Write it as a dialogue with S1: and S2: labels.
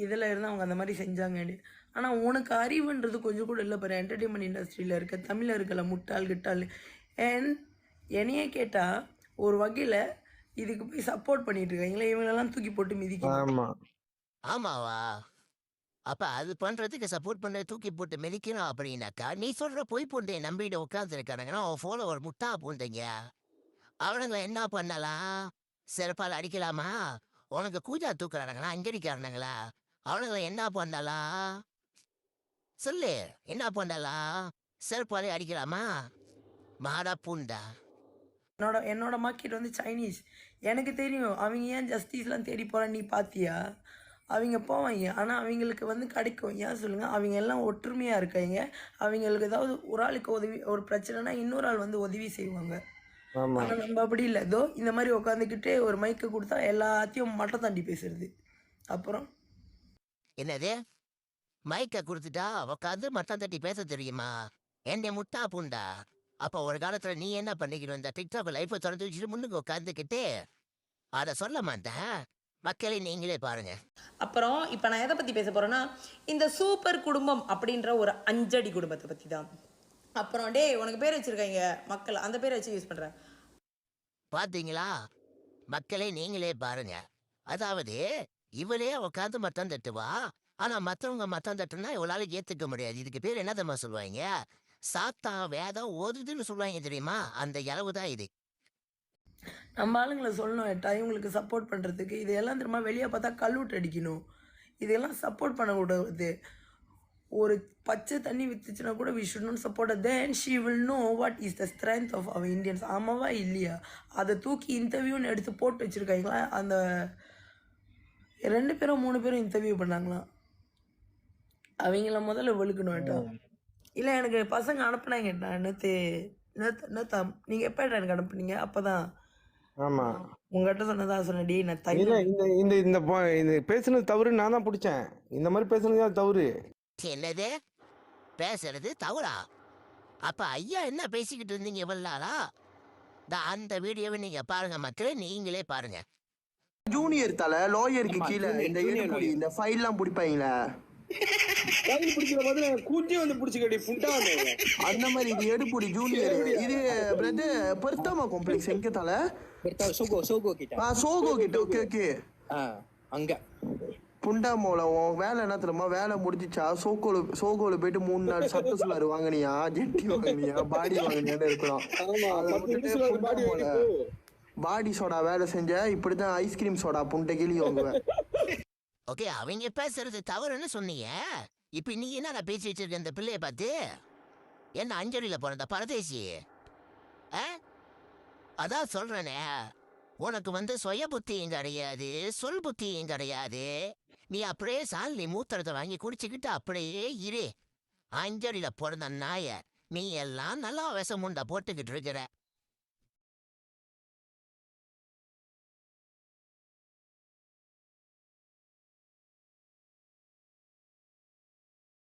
S1: இதில் இருந்து அவங்க அந்த மாதிரி செஞ்சாங்கன்னு. ஆனால் உனக்கு அறிவுன்றது கொஞ்சம் கூட இல்லை பாரு. என்டர்டெயின்மெண்ட் இண்டஸ்ட்ரியில் இருக்க தமிழில் இருக்கல முட்டாள் கிட்டாள். அண்ட் என்னையே கேட்டால் ஒரு வகையில் இதுக்கு போய் சப்போர்ட் பண்ணிட்டு இருக்காங்களே, இவங்களெல்லாம் தூக்கி போட்டு மிதிக்கணும்.
S2: ஆமா
S3: ஆமாவா? அப்ப அது பண்றதுக்கு சப்போர்ட் பண்ண தூக்கி போட்டு மிதிக்கணும் அப்படின்னாக்கா, நீ சொல்ற பொய் பூண்டைய நம்பிட்டு உட்காந்துருக்கானுங்கன்னா, அவன் ஃபாலோவர் முட்டா பூண்டைங்க. அவனுங்க என்ன பண்ணலாம்? செருப்பால் அடிக்கலாமா? உனக்கு கூஜா தூக்குறானுங்களா? அங்கடிக்காரனுங்களா? அவனுங்களை என்ன பண்ணலாம்? சொல்லு, என்ன பண்ணலாம்? செருப்பாலே அடிக்கலாமா? மாடா பூண்டா.
S1: என்னோட மார்க்கெட் வந்து சைனீஸ். எனக்கு தெரியும் அவங்க ஏன் ஜஸ்டிஸ்லாம் தேடி போகிறான்னு. நீ பார்த்தியா? அவங்க போவாங்க, ஆனால் அவங்களுக்கு வந்து கிடைக்கும். ஏன் சொல்லுங்கள்? அவங்க எல்லாம் ஒற்றுமையாக இருக்காங்க. அவங்களுக்கு ஏதாவது ஒரு ஆளுக்கு உதவி, ஒரு பிரச்சனைனா இன்னொரு ஆள் வந்து உதவி செய்வாங்க.
S2: ஆமா
S1: ஆனால் நம்ம அப்படி இல்லை. ஏதோ இந்த மாதிரி உட்காந்துக்கிட்டு ஒரு மைக்கு கொடுத்தா எல்லாத்தையும் மட்டம் தாண்டி பேசுறது. அப்புறம்
S3: என்னது? மைக்க கொடுத்துட்டா உட்காந்து மட்டம் தட்டி பேச தெரியுமா? என்ன முட்டா பூண்டா? அப்ப ஒரு காலத்துல நீ என்ன பண்ணிக்கணும்? இந்த டிக்டாக் லைஃப்பை திறந்து வச்சுட்டு முன்னுக்கு உட்காந்துக்கிட்டு அதை சொல்ல மாட்டேன். மக்களை நீங்களே பாருங்க.
S4: அப்புறம் இப்போ நான் எதை பற்றி பேச போகிறேன்னா, இந்த சூப்பர் குடும்பம் அப்படின்ற ஒரு 5 அடி குடும்பத்தை பற்றி தான். அப்புறம் டே உனக்கு பேர் வச்சுருக்காங்க மக்கள், அந்த பேரை வச்சு யூஸ் பண்ணுறேன்.
S3: பாத்தீங்களா? மக்களை நீங்களே பாருங்க. அதாவது இவளே உட்காந்து மட்டம் தட்டுவா, ஆனா மற்றவங்க மட்டம் தட்டுனா இவளால ஏத்துக்க முடியாது. இதுக்கு பேர் என்ன தெரியுமா சொல்லுவாங்க? சாத்தா வேதம் ஓதுதுன்னு சொல்லுவாங்க தெரியுமா? அந்த அளவு தான் இது.
S1: நம்ம ஆளுங்களை சொல்லணும் ஏட்டா, இவங்களுக்கு சப்போர்ட் பண்ணுறதுக்கு. இதெல்லாம் திரும்ப வெளியே பார்த்தா கல்லூட்டு அடிக்கணும். இதெல்லாம் சப்போர்ட் பண்ணக்கூடாது. ஒரு பச்சை தண்ணி வித்துச்சுன்னா கூட we should not support. Then she will know what is the strength of our Indians. ஆமாவா இல்லையா? அதை தூக்கி இன்டர்வியூன்னு எடுத்து போட்டு வச்சுருக்காங்களா. அந்த 2 பேரும் 3 பேரும் இன்டர்வியூ பண்ணாங்களாம். அவங்கள முதல்ல வெளுக்கணும் ஏட்டா. இல்லை எனக்கு பசங்க அனுப்புனாங்க ஏட்டா. நேற்று நீங்கள் எப்போ எனக்கு அனுப்புனீங்க? அப்போ தான்
S2: ஆமா
S1: உங்ககிட்ட சொன்னதா சொன்னடி. நான்
S2: இல்ல
S1: தைரியமா
S2: இந்த இந்த இந்த இந்த பேசுனது தவறு. நான் தான் பிடிச்சேன். இந்த மாதிரி பேசுனது தான் தவறு.
S3: என்னது? பேசுறது தவறா? அப்ப ஐயா என்ன பேசிக்கிட்டு இருந்தீங்க இவ்வளவு நாளா? அந்த வீடியோவை நீங்க பாருங்க மக்களே, நீங்களே பாருங்க.
S5: ஜூனியர் தலை லாயருக்கு கீழே இந்த எடுப்புடி இந்த ஃபைல்லாம் பிடிப்பாங்களே,
S6: கையில் பிடிக்கிற மாதிரி கூட்டி வந்து பிடிச்சிக்கடி புண்டா வந்து
S5: அந்த மாதிரி இது எடுப்புடி ஜூனியர். இது பிரதர் பெருத்தாமா காம்ப்ளெக்ஸ் எங்க தலை?
S6: சோகோ கிட்ட.
S5: சோகோ கிட்ட. Okay okay.
S6: அங்க
S5: புண்டாமோல உன் வேலை என்ன தெரியுமா? வேலை முடிஞ்சிச்சா சோகோல போயிட்டு 3 நாள் சட்டு சுலாரு வாங்கினியா, ஜெட்டி வாங்கினியா, பாடி வாங்கினியான்னு இருக்கலாம். பாடி சோடா வேலை செஞ்ச இப்படிதான் ஐஸ்கிரீம் சோடா புண்டை கிளி வாங்குவேன்.
S3: ஓகே, அவங்க பேசுறது தவறுன்னு சொன்னீங்க. இப்ப நீ என்ன பேசி வச்சிருக்க இந்த பிள்ளைய பார்த்து? என்ன அஞ்சலியில பிறந்த பரதேசி? அதான் சொல்றேனே, உனக்கு வந்து சுய புத்தியும் கிடையாது, சொல் புத்தியும் கிடையாது. நீ அப்படியே சாலி மூத்திரத்தை வாங்கி குடிச்சுக்கிட்டு அப்படியே இரு. அஞ்சலியில பிறந்த நாய நீ எல்லாம் நல்லா விஷமுண்டை போட்டுக்கிட்டு இருக்கிற.